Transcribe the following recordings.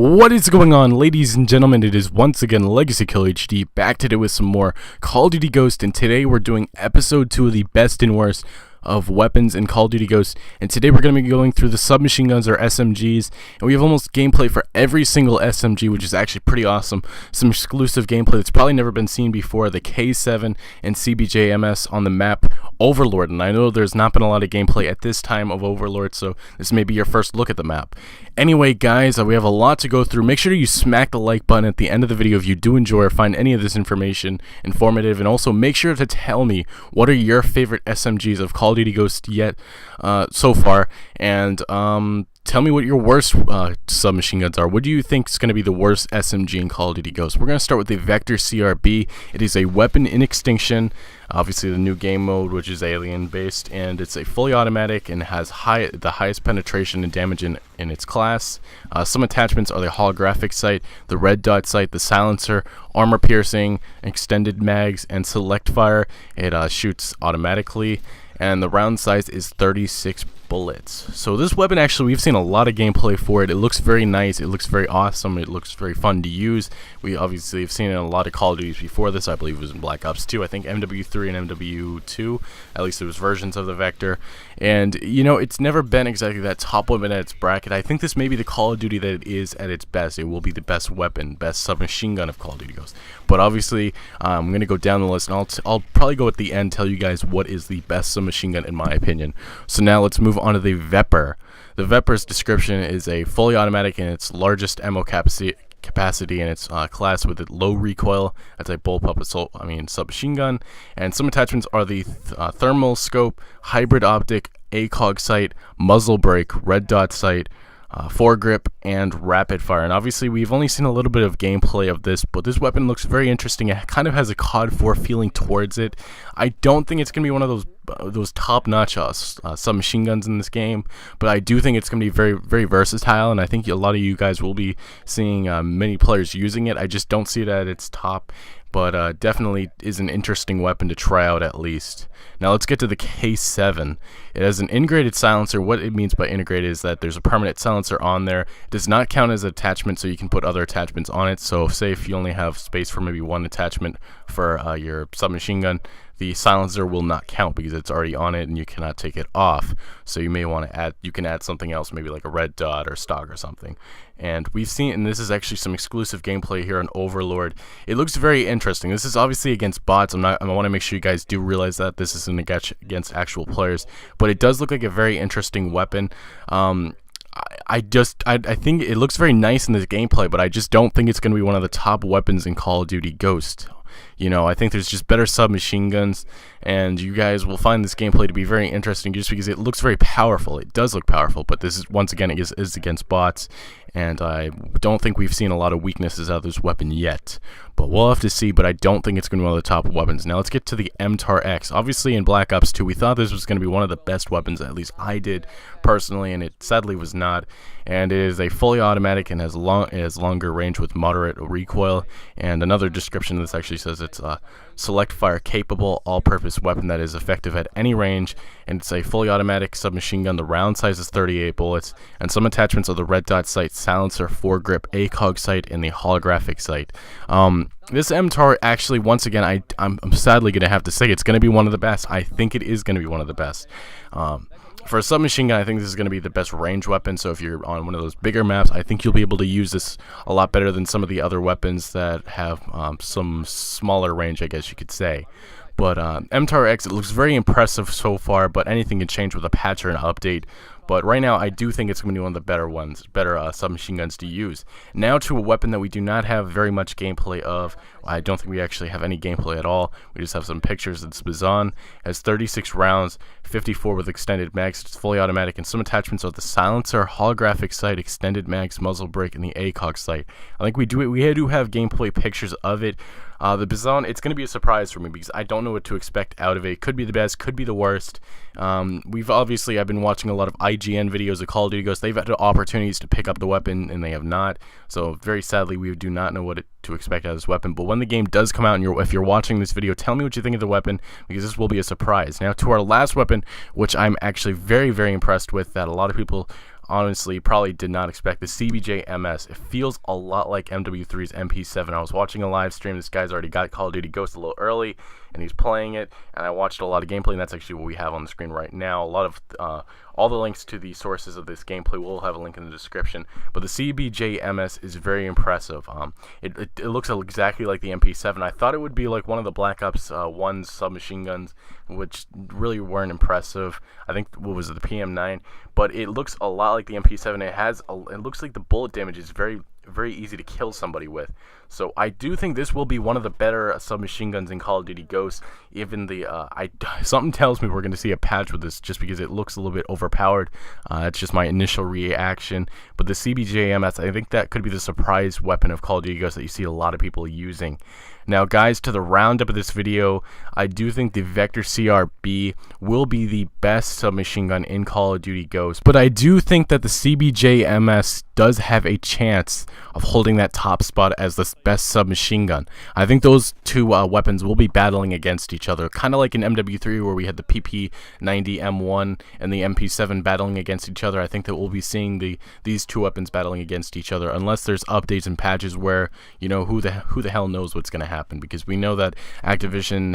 What is going on, ladies and gentlemen? It is once again Legacy Kill HD, back today with some more Call of Duty Ghost, and today we're doing episode 2 of the best and worst of weapons in Call of Duty Ghost. And today we're going to be going through the submachine guns, or SMGs, and we have almost gameplay for every single SMG, which is actually pretty awesome. Some exclusive gameplay that's probably never been seen before, the K7 and CBJ MS on the map Overlord. And I know there's not been a lot of gameplay at this time of Overlord, so this may be your first look at the map. Anyway, guys, we have a lot to go through. Make sure you smack the like button at the end of the video if you do enjoy or find any of this information informative, and also make sure to tell me what are your favorite SMGs of Call of Duty Ghost yet so far, and tell me what your worst submachine guns are. What do you think is going to be the worst SMG in Call of Duty Ghost? We're going to start with the VEPR CRB. It is a weapon in extinction, obviously the new game mode, which is alien based, and it's a fully automatic and has the highest penetration and damage in its class. Some attachments are the holographic sight, the red dot sight, the silencer, armor piercing, extended mags, and select fire. It shoots automatically, and the round size is 36 bullets. So this weapon, actually, we've seen a lot of gameplay for it. It looks very nice, it looks very awesome, it looks very fun to use. We obviously have seen it in a lot of Call of Duties before this. I believe it was in Black Ops 2, I think MW3 and MW2, at least there was versions of the VEPR. And you know, it's never been exactly that top weapon at its bracket. I think this may be the Call of Duty that it is at its best. It will be the best weapon, best submachine gun of Call of Duty Ghost. But obviously, I'm going to go down the list, and I'll probably go at the end, tell you guys what is the best submachine gun in my opinion. So now let's move on to the VEPR. The VEPR's description is a fully automatic in its largest ammo capacity in its class, with a low recoil. That's a bullpup submachine gun, and some attachments are the thermal scope, hybrid optic, ACOG sight, muzzle brake, red dot sight, foregrip, and rapid fire. And obviously we've only seen a little bit of gameplay of this, but this weapon looks very interesting. It kind of has a COD 4 feeling towards it. I don't think it's gonna be one of those top-notch submachine guns in this game, but I do think it's going to be very, very versatile, and I think a lot of you guys will be seeing many players using it. I just don't see it at its top, but definitely is an interesting weapon to try out at least. Now let's get to the K7. It has an integrated silencer. What it means by integrated is that there's a permanent silencer on there. It does not count as an attachment, so you can put other attachments on it. So say if you only have space for maybe one attachment for your submachine gun, the silencer will not count because it's already on it and you cannot take it off. So you may want to add, you can add something else, maybe like a red dot or stock or something. And we've seen, and this is actually some exclusive gameplay here on Overlord. It looks very interesting. This is obviously against bots. I want to make sure you guys do realize that this isn't against actual players, but it does look like a very interesting weapon. I think it looks very nice in this gameplay, but I just don't think it's going to be one of the top weapons in Call of Duty Ghost. You know, I think there's just better submachine guns, and you guys will find this gameplay to be very interesting just because it looks very powerful. It does look powerful, but this is, once again, it is against bots, and I don't think we've seen a lot of weaknesses out of this weapon yet. But we'll have to see, but I don't think it's going to be one of the top weapons. Now let's get to the MTAR X. Obviously in Black Ops 2, we thought this was going to be one of the best weapons, at least I did personally, and it sadly was not. And it is a fully automatic and has longer range with moderate recoil. And another description of this actually says it's a select fire capable all-purpose weapon that is effective at any range, and it's a fully automatic submachine gun. The round size is 38 bullets, and some attachments are the red dot sight, silencer, foregrip, ACOG sight, and the holographic sight. This MTAR, actually, once again, I'm sadly going to have to say it's going to be one of the best. I think it is going to be one of the best. For a submachine gun, I think this is going to be the best range weapon. So if you're on one of those bigger maps, I think you'll be able to use this a lot better than some of the other weapons that have some smaller range, I guess you could say. But MTAR X, it looks very impressive so far, but anything can change with a patch or an update. But right now, I do think it's going to be one of the better submachine guns to use. Now to a weapon that we do not have very much gameplay of. I don't think we actually have any gameplay at all. We just have some pictures. It's Submachine. It has 36 rounds, 54 with extended mags. It's fully automatic, and some attachments are the silencer, holographic sight, extended mags, muzzle brake, and the ACOG sight. I think we do have gameplay pictures of it. The Submachine, it's going to be a surprise for me because I don't know what to expect out of it. It could be the best, could be the worst. I've been watching a lot of IGN videos of Call of Duty Ghost. They've had opportunities to pick up the weapon, and they have not. So very sadly, we do not know what to expect out of this weapon. But when the game does come out, and if you're watching this video, tell me what you think of the weapon, because this will be a surprise. Now to our last weapon, which I'm actually very, very impressed with, that a lot of people honestly probably did not expect. The CBJ MS, it feels a lot like MW3's MP7. I was watching a live stream. This guy's already got Call of Duty Ghost a little early, and he's playing it, and I watched a lot of gameplay, and that's actually what we have on the screen right now. A lot of all the links to the sources of this gameplay will have a link in the description. But the CBJ MS is very impressive. It looks exactly like the MP7. I thought it would be like one of the Black Ops 1 submachine guns, which really weren't impressive. I think, what was it, the PM9? But it looks a lot like the MP7. It looks like the bullet damage is very easy to kill somebody with. So I do think this will be one of the better submachine guns in Call of Duty Ghosts. Even the something tells me we're going to see a patch with this, just because it looks a little bit overpowered. That's just my initial reaction. But the CBJ MS, I think that could be the surprise weapon of Call of Duty Ghosts that you see a lot of people using. Now, guys, to the roundup of this video, I do think the VEPR CRB will be the best submachine gun in Call of Duty Ghosts, but I do think that the CBJ MS does have a chance of holding that top spot as the best submachine gun. I think those two weapons will be battling against each other, kind of like in MW3 where we had the PP90 M1 and the MP7 battling against each other. I think that we'll be seeing these two weapons battling against each other, unless there's updates and patches where, you know, who the hell knows what's going to happen, because we know that Activision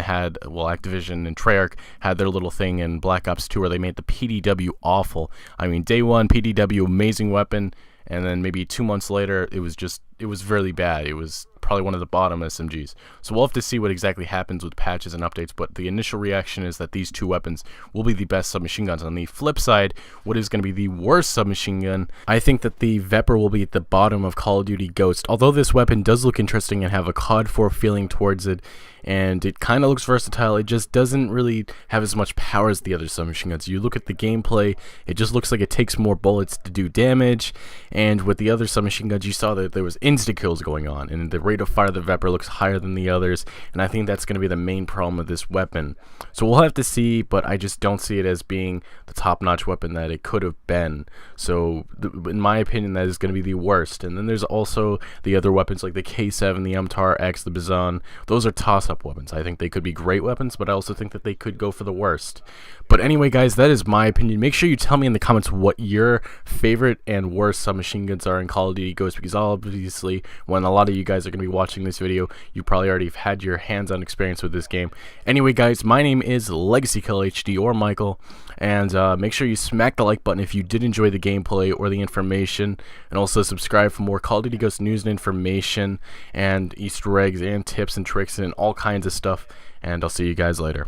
and Treyarch had their little thing in Black Ops 2 where they made the PDW awful. I mean, day one, PDW, amazing weapon, and then maybe 2 months later, it was really bad. It was probably one of the bottom SMGs. So we'll have to see what exactly happens with patches and updates, but the initial reaction is that these two weapons will be the best submachine guns. On the flip side, what is going to be the worst submachine gun? I think that the VEPR will be at the bottom of Call of Duty Ghost. Although this weapon does look interesting and have a COD 4 feeling towards it, and it kind of looks versatile, it just doesn't really have as much power as the other submachine guns. You look at the gameplay, it just looks like it takes more bullets to do damage, and with the other submachine guns, you saw that there was insta-kills going on, and the rate of fire of the VEPR looks higher than the others, and I think that's going to be the main problem with this weapon. So we'll have to see, but I just don't see it as being the top-notch weapon that it could have been. So in my opinion, that is going to be the worst. And then there's also the other weapons like the K7, the MTAR X, the Bizon. Those are toss-up weapons. I think they could be great weapons, but I also think that they could go for the worst. But anyway, guys, that is my opinion. Make sure you tell me in the comments what your favorite and worst submachine guns are in Call of Duty Ghosts, because obviously when a lot of you guys are going to be watching this video, you probably already have had your hands-on experience with this game. Anyway, guys, my name is Legacy Killer HD, or Michael, and make sure you smack the like button if you did enjoy the gameplay or the information, and also subscribe for more Call of Duty Ghosts news and information, and Easter eggs and tips and tricks and all kinds of stuff, and I'll see you guys later.